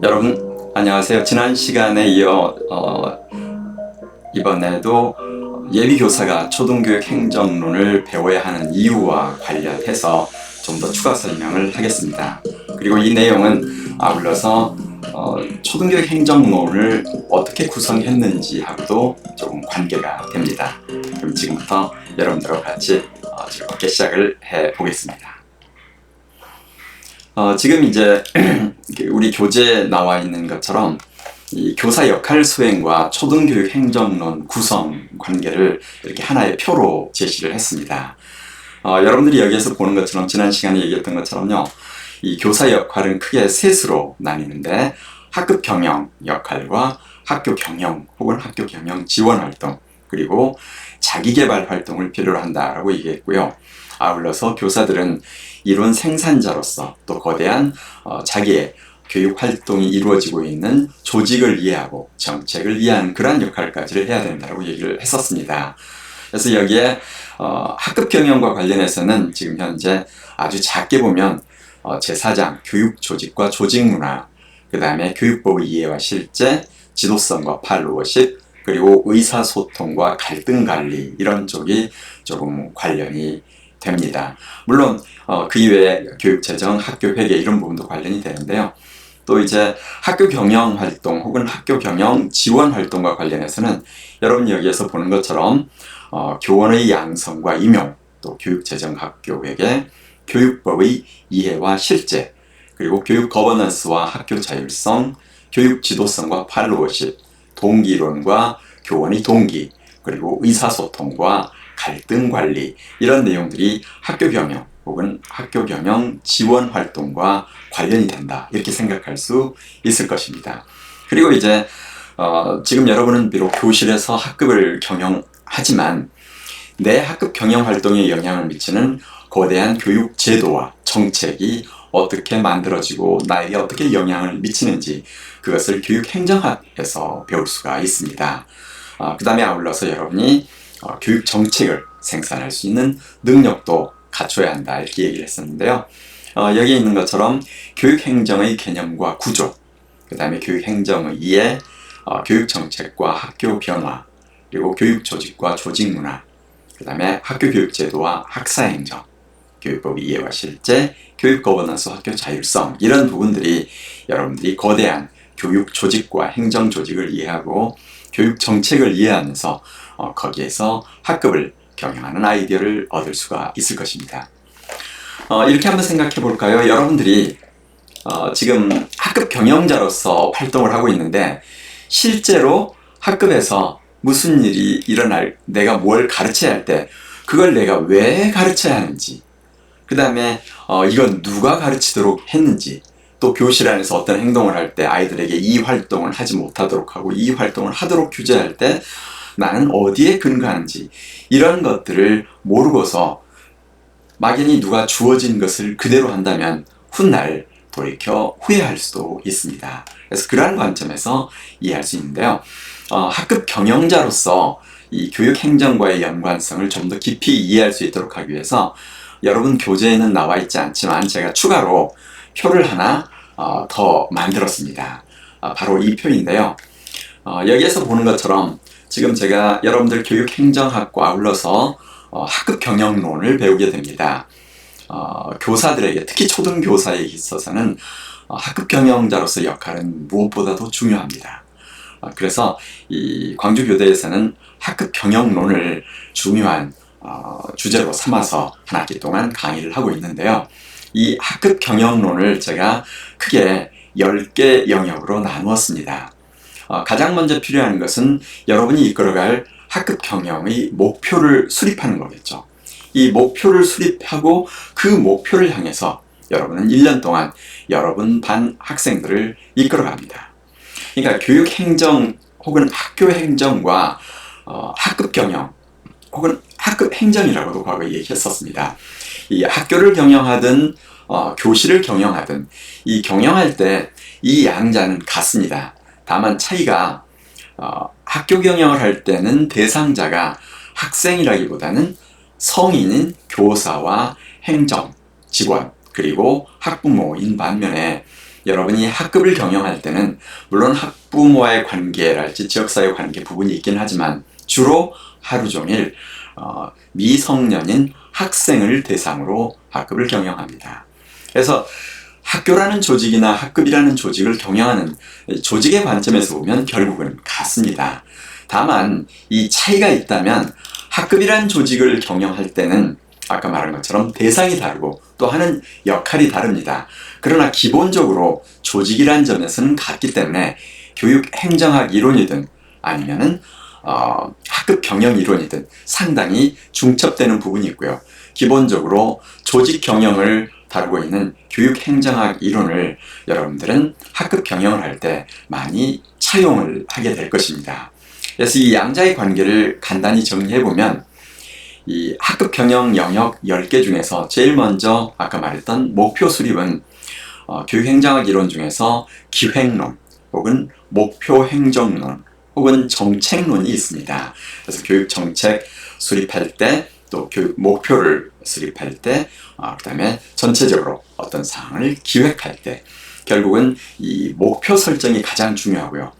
여러분 안녕하세요. 지난 시간에 이어 이번에도 예비교사가 초등교육 행정론을 배워야 하는 이유와 관련해서 좀 더 추가 설명을 하겠습니다. 그리고 이 내용은 아울러서 초등교육 행정론을 어떻게 구성했는지 하고도 조금 관계가 됩니다. 그럼 지금부터 여러분들과 같이 즐겁게 시작을 해 보겠습니다. 지금 이제 우리 교재에 나와 있는 것처럼 이 교사 역할 수행과 초등교육 행정론 구성 관계를 이렇게 하나의 표로 제시를 했습니다. 여러분들이 여기에서 보는 것처럼 지난 시간에 얘기했던 것처럼요, 이 교사 역할은 크게 셋으로 나뉘는데 학급 경영 역할과 학교 경영 혹은 학교 경영 지원 활동, 그리고 자기개발 활동을 필요로 한다라고 얘기했고요. 아울러서 교사들은 이론 생산자로서 또 거대한 자기의 교육 활동이 이루어지고 있는 조직을 이해하고 정책을 이해하는 그러한 역할까지를 해야 된다고 얘기를 했었습니다. 그래서 여기에 학급 경영과 관련해서는 지금 현재 아주 작게 보면 제4장 교육 조직과 조직 문화, 그 다음에 교육법의 이해와 실제, 지도성과 팔로워십, 그리고 의사소통과 갈등 관리, 이런 쪽이 조금 관련이 됩니다. 물론 그 이외에 교육재정, 학교회계 이런 부분도 관련이 되는데요. 또 이제 학교 경영 활동 혹은 학교 경영 지원 활동과 관련해서는 여러분 여기에서 보는 것처럼 교원의 양성과 임용, 또 교육재정, 학교회계, 교육법의 이해와 실제, 그리고 교육 거버넌스와 학교 자율성, 교육 지도성과 팔로워십, 동기론과 교원의 동기, 그리고 의사소통과 갈등 관리, 이런 내용들이 학교 경영 혹은 학교 경영 지원 활동과 관련이 된다, 이렇게 생각할 수 있을 것입니다. 그리고 이제 지금 여러분은 비록 교실에서 학급을 경영하지만 내 학급 경영 활동에 영향을 미치는 거대한 교육 제도와 정책이 어떻게 만들어지고 나에게 어떻게 영향을 미치는지, 그것을 교육행정학에서 배울 수가 있습니다. 그 다음에 아울러서 여러분이 교육 정책을 생산할 수 있는 능력도 갖춰야 한다, 이렇게 얘기를 했었는데요. 여기에 있는 것처럼 교육행정의 개념과 구조, 그 다음에 교육행정의 이해, 교육정책과 학교 변화, 그리고 교육조직과 조직문화, 그 다음에 학교교육제도와 학사행정, 교육법 이해와 실제, 교육 거버넌스, 학교 자율성, 이런 부분들이 여러분들이 거대한 교육 조직과 행정 조직을 이해하고 교육 정책을 이해하면서 거기에서 학급을 경영하는 아이디어를 얻을 수가 있을 것입니다. 이렇게 한번 생각해 볼까요? 여러분들이 지금 학급 경영자로서 활동을 하고 있는데 실제로 학급에서 무슨 일이 일어날, 내가 뭘 가르쳐야 할 때 그걸 내가 왜 가르쳐야 하는지, 그 다음에 이건 누가 가르치도록 했는지, 또 교실 안에서 어떤 행동을 할 때 아이들에게 이 활동을 하지 못하도록 하고 이 활동을 하도록 규제할 때 나는 어디에 근거하는지, 이런 것들을 모르고서 막연히 누가 주어진 것을 그대로 한다면 훗날 돌이켜 후회할 수도 있습니다. 그래서 그러한 관점에서 이해할 수 있는데요. 학급 경영자로서 이 교육 행정과의 연관성을 좀 더 깊이 이해할 수 있도록 하기 위해서 여러분 교재에는 나와 있지 않지만 제가 추가로 표를 하나 더 만들었습니다. 바로 이 표인데요. 여기에서 보는 것처럼 지금 제가 여러분들 교육행정학과 아울러서 학급 경영론을 배우게 됩니다. 교사들에게, 특히 초등교사에 있어서는 학급 경영자로서 역할은 무엇보다도 중요합니다. 그래서 이 광주교대에서는 학급 경영론을 중요한 주제로 삼아서 한 학기 동안 강의를 하고 있는데요. 이 학급 경영론을 제가 크게 10개 영역으로 나누었습니다. 가장 먼저 필요한 것은 여러분이 이끌어갈 학급 경영의 목표를 수립하는 거겠죠. 이 목표를 수립하고 그 목표를 향해서 여러분은 1년 동안 여러분 반 학생들을 이끌어갑니다. 그러니까 교육행정 혹은 학교행정과 학급 경영 혹은 학급 행정이라고도 과거에 얘기했었습니다. 이 학교를 경영하든 교실을 경영하든 이 경영할 때 이 양자는 같습니다. 다만 차이가 학교 경영을 할 때는 대상자가 학생이라기보다는 성인인 교사와 행정, 직원, 그리고 학부모인 반면에 여러분이 학급을 경영할 때는 물론 학부모와의 관계랄지 지역사회 관계 부분이 있긴 하지만 주로 하루 종일 미성년인 학생을 대상으로 학급을 경영합니다. 그래서 학교라는 조직이나 학급이라는 조직을 경영하는 조직의 관점에서 보면 결국은 같습니다. 다만 이 차이가 있다면 학급이라는 조직을 경영할 때는 아까 말한 것처럼 대상이 다르고 또 하는 역할이 다릅니다. 그러나 기본적으로 조직이라는 점에서는 같기 때문에 교육행정학 이론이든 아니면은 학급 경영 이론이든 상당히 중첩되는 부분이 있고요. 기본적으로 조직 경영을 다루고 있는 교육행정학 이론을 여러분들은 학급 경영을 할 때 많이 차용을 하게 될 것입니다. 그래서 이 양자의 관계를 간단히 정리해보면 이 학급 경영 영역 10개 중에서 제일 먼저 아까 말했던 목표 수립은 교육행정학 이론 중에서 기획론 혹은 목표행정론 혹은 정책론이 있습니다. 그래서 교육정책 수립할 때 또 교육 목표를 수립할 때 그 다음에 전체적으로 어떤 사항을 기획할 때 결국은 이 목표 설정이 가장 중요하고요.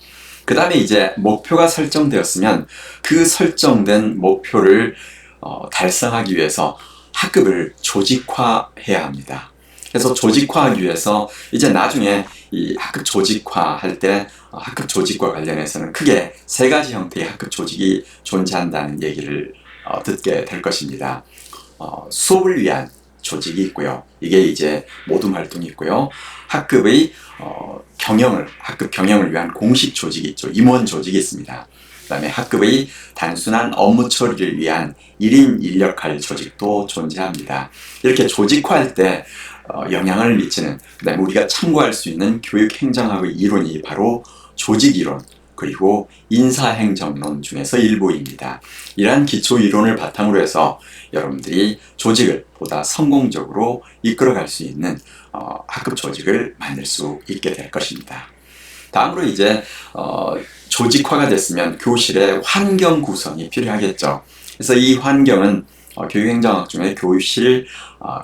그 다음에 이제 목표가 설정되었으면 그 설정된 목표를 달성하기 위해서 학급을 조직화해야 합니다. 그래서 조직화하기 위해서 이제 나중에 이 학급 조직화할 때 학급 조직과 관련해서는 크게 세 가지 형태의 학급 조직이 존재한다는 얘기를 듣게 될 것입니다. 수업을 위한 조직이 있고요. 이게 이제 모둠 활동이 있고요. 학급의 학급 경영을 위한 공식 조직이 있죠. 임원 조직이 있습니다. 그 다음에 학급의 단순한 업무 처리를 위한 1인 인력할 조직도 존재합니다. 이렇게 조직화할 때 영향을 미치는, 그다음에 우리가 참고할 수 있는 교육행정학의 이론이 바로 조직이론 그리고 인사행정론 중에서 일부입니다. 이러한 기초 이론을 바탕으로 해서 여러분들이 조직을 보다 성공적으로 이끌어갈 수 있는 학급 조직을 만들 수 있게 될 것입니다. 다음으로 이제 조직화가 됐으면 교실의 환경 구성이 필요하겠죠. 그래서 이 환경은 교육행정학 중에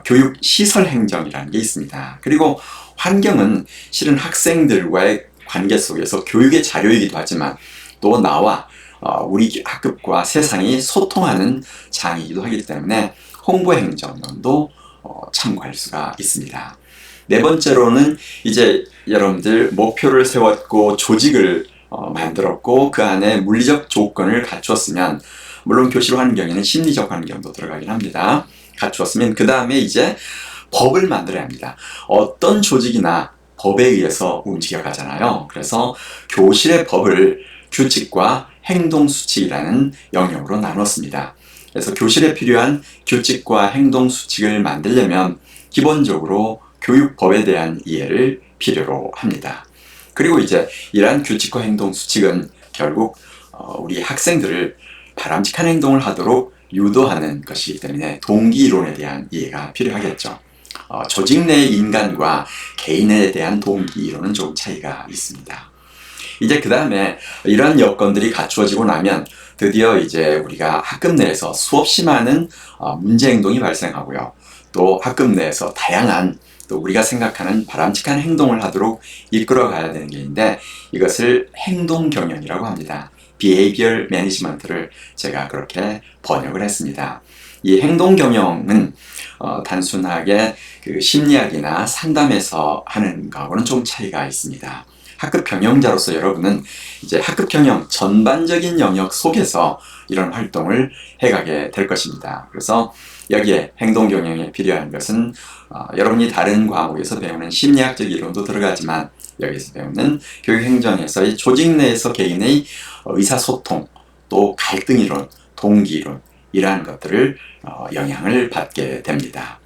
교육시설행정이라는 게 있습니다. 그리고 환경은 실은 학생들과의 관계 속에서 교육의 자료이기도 하지만 또 나와 우리 학급과 세상이 소통하는 장이기도 하기 때문에 홍보행정론도 참고할 수가 있습니다. 네 번째로는 이제 여러분들 목표를 세웠고 조직을 만들었고 그 안에 물리적 조건을 갖추었으면 물론 교실 환경에는 심리적 환경도 들어가긴 합니다. 갖추었으면 그 다음에 이제 법을 만들어야 합니다. 어떤 조직이나 법에 의해서 움직여 가잖아요. 그래서 교실의 법을 규칙과 행동수칙이라는 영역으로 나눴습니다. 그래서 교실에 필요한 규칙과 행동수칙을 만들려면 기본적으로 교육법에 대한 이해를 필요로 합니다. 그리고 이제 이러한 규칙과 행동수칙은 결국 우리 학생들을 바람직한 행동을 하도록 유도하는 것이기 때문에 동기이론에 대한 이해가 필요하겠죠. 조직 내 인간과 개인에 대한 동기이론은 좀 차이가 있습니다. 이제 그 다음에 이러한 여건들이 갖추어지고 나면 드디어 이제 우리가 학급 내에서 수없이 많은 문제 행동이 발생하고요. 또 학급 내에서 다양한 또 우리가 생각하는 바람직한 행동을 하도록 이끌어 가야 되는 게 있는데 이것을 행동 경영이라고 합니다. Behavior Management를 제가 그렇게 번역을 했습니다. 이 행동 경영은 단순하게 그 심리학이나 상담에서 하는 거하고는 좀 차이가 있습니다. 학급 경영자로서 여러분은 이제 학급 경영 전반적인 영역 속에서 이런 활동을 해가게 될 것입니다. 그래서 여기에 행동 경영에 필요한 것은 여러분이 다른 과목에서 배우는 심리학적 이론도 들어가지만 여기서 배우는 교육행정에서의 조직 내에서 개인의 의사소통, 또 갈등 이론, 동기 이론 이러한 것들을 영향을 받게 됩니다.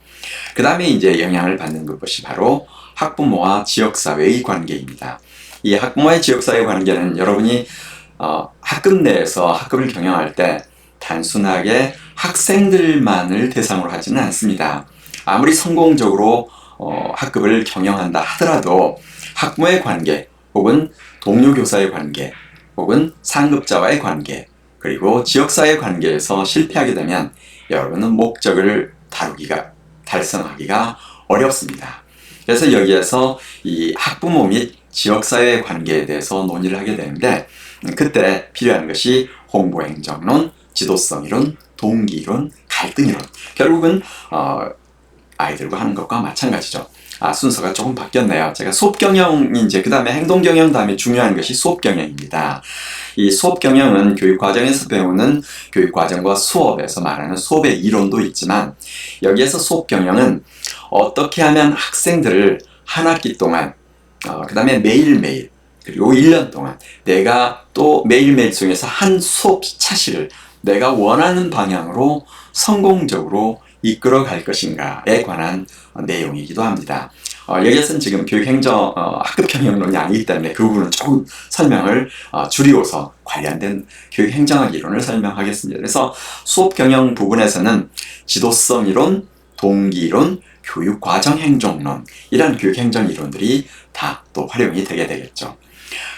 그 다음에 이제 영향을 받는 것이 바로 학부모와 지역사회의 관계입니다. 이 학부모의 지역사회 관계는 여러분이 학급 내에서 학급을 경영할 때 단순하게 학생들만을 대상으로 하지는 않습니다. 아무리 성공적으로 학급을 경영한다 하더라도 학부모의 관계 혹은 동료 교사의 관계 혹은 상급자와의 관계 그리고 지역사회 관계에서 실패하게 되면 여러분은 목적을 달성하기가 어렵습니다. 그래서 여기에서 이 학부모 및 지역사회 관계에 대해서 논의를 하게 되는데 그때 필요한 것이 홍보행정론, 지도성이론, 동기이론, 갈등이론. 결국은 아이들과 하는 것과 마찬가지죠. 순서가 조금 바뀌었네요. 제가 수업 경영이 이제 그 다음에 행동 경영 다음에 중요한 것이 수업 경영입니다. 이 수업 경영은 교육 과정에서 배우는 교육 과정과 수업에서 말하는 수업의 이론도 있지만 여기에서 수업 경영은 어떻게 하면 학생들을 한 학기 동안 그 다음에 매일매일 그리고 1년 동안 내가 또 매일매일 중에서 한 수업 차시를 내가 원하는 방향으로 성공적으로 이끌어 갈 것인가에 관한 내용이기도 합니다. 여기에서는 지금 교육행정 학급 경영론이 아니기 때문에 그 부분은 조금 설명을 줄이고서 관련된 교육행정학 이론을 설명하겠습니다. 그래서 수업 경영 부분에서는 지도성 이론, 동기 이론, 교육과정행정론 이런 교육행정 이론들이 다 또 활용이 되게 되겠죠.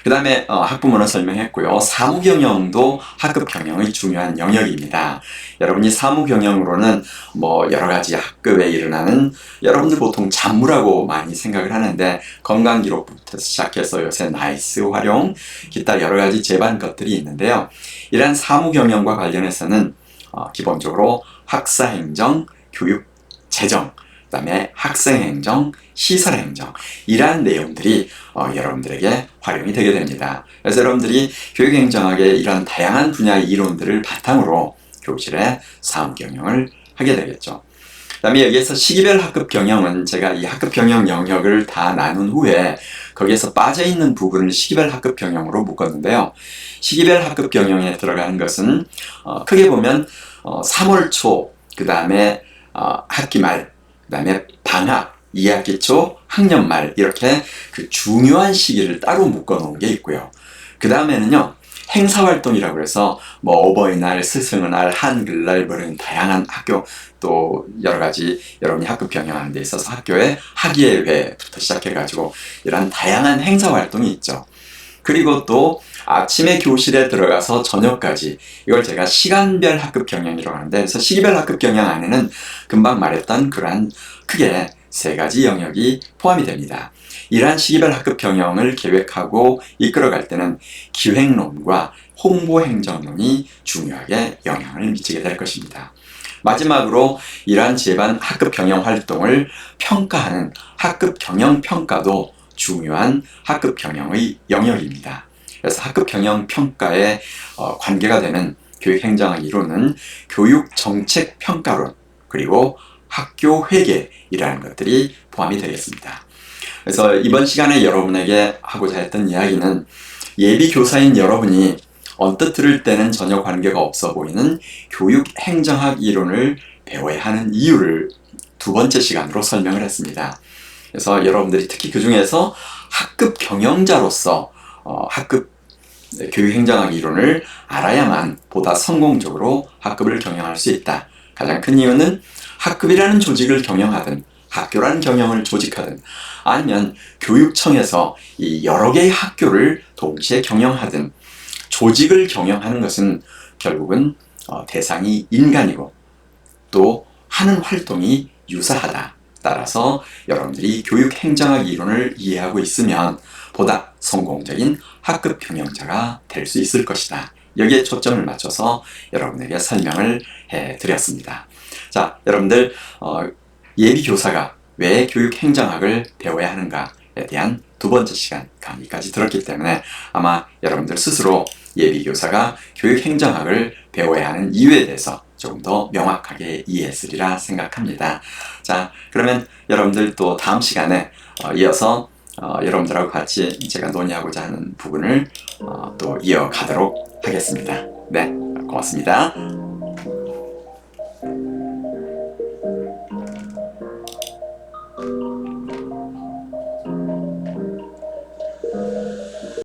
그 다음에 학부모는 설명했고요. 사무경영도 학급 경영의 중요한 영역입니다. 여러분이 사무경영으로는 뭐 여러 가지 학급에 일어나는 여러분들 보통 잡무라고 많이 생각을 하는데 건강기록부터 시작해서 요새 나이스 활용, 기타 여러 가지 재반 것들이 있는데요. 이러한 사무경영과 관련해서는 기본적으로 학사행정, 교육재정, 그 다음에 학생행정, 시설행정 이러한 내용들이 여러분들에게 활용이 되게 됩니다. 그래서 여러분들이 교육행정학의 이런 다양한 분야의 이론들을 바탕으로 교실에 사무경영을 하게 되겠죠. 그 다음에 여기에서 시기별 학급 경영은 제가 이 학급 경영 영역을 다 나눈 후에 거기에서 빠져있는 부분을 시기별 학급 경영으로 묶었는데요. 시기별 학급 경영에 들어가는 것은 크게 보면 3월 초, 그 다음에 학기 말, 그 다음에 방학, 2학기 초, 학년 말 이렇게 그 중요한 시기를 따로 묶어 놓은 게 있고요. 그 다음에는요. 행사활동이라고 해서 뭐 어버이날, 스승의 날, 한글날 그런 다양한 학교 또 여러 가지 여러분이 학급 경영하는 데 있어서 학교에 학예회부터 시작해가지고 이런 다양한 행사활동이 있죠. 그리고 또 아침에 교실에 들어가서 저녁까지 이걸 제가 시간별 학급 경영이라고 하는데 그래서 시기별 학급 경영 안에는 금방 말했던 그러한 크게 3가지 영역이 포함이 됩니다. 이러한 시기별 학급 경영을 계획하고 이끌어갈 때는 기획론과 홍보행정론이 중요하게 영향을 미치게 될 것입니다. 마지막으로 이러한 재반 학급 경영 활동을 평가하는 학급 경영 평가도 중요한 학급 경영의 영역입니다. 그래서 학급 경영 평가에 관계가 되는 교육행정학 이론은 교육정책 평가론 그리고 학교 회계이라는 것들이 포함이 되겠습니다. 그래서 이번 시간에 여러분에게 하고자 했던 이야기는 예비 교사인 여러분이 언뜻 들을 때는 전혀 관계가 없어 보이는 교육행정학 이론을 배워야 하는 이유를 2번째 시간으로 설명을 했습니다. 그래서 여러분들이 특히 그 중에서 학급 경영자로서 학급 교육행정학 이론을 알아야만 보다 성공적으로 학급을 경영할 수 있다. 가장 큰 이유는 학급이라는 조직을 경영하든 학교라는 경영을 조직하든 아니면 교육청에서 이 여러 개의 학교를 동시에 경영하든 조직을 경영하는 것은 결국은 대상이 인간이고 또 하는 활동이 유사하다. 따라서 여러분들이 교육행정학 이론을 이해하고 있으면 보다 성공적인 학급 경영자가 될 수 있을 것이다. 여기에 초점을 맞춰서 여러분에게 설명을 해드렸습니다. 자, 여러분들 예비 교사가 왜 교육행정학을 배워야 하는가에 대한 2번째 시간 강의까지 들었기 때문에 아마 여러분들 스스로 예비 교사가 교육행정학을 배워야 하는 이유에 대해서 조금 더 명확하게 이해했으리라 생각합니다. 자, 그러면 여러분들 또 다음 시간에 이어서 여러분들하고 같이 제가 논의하고자 하는 부분을 또 이어가도록 하겠습니다. 네, 고맙습니다.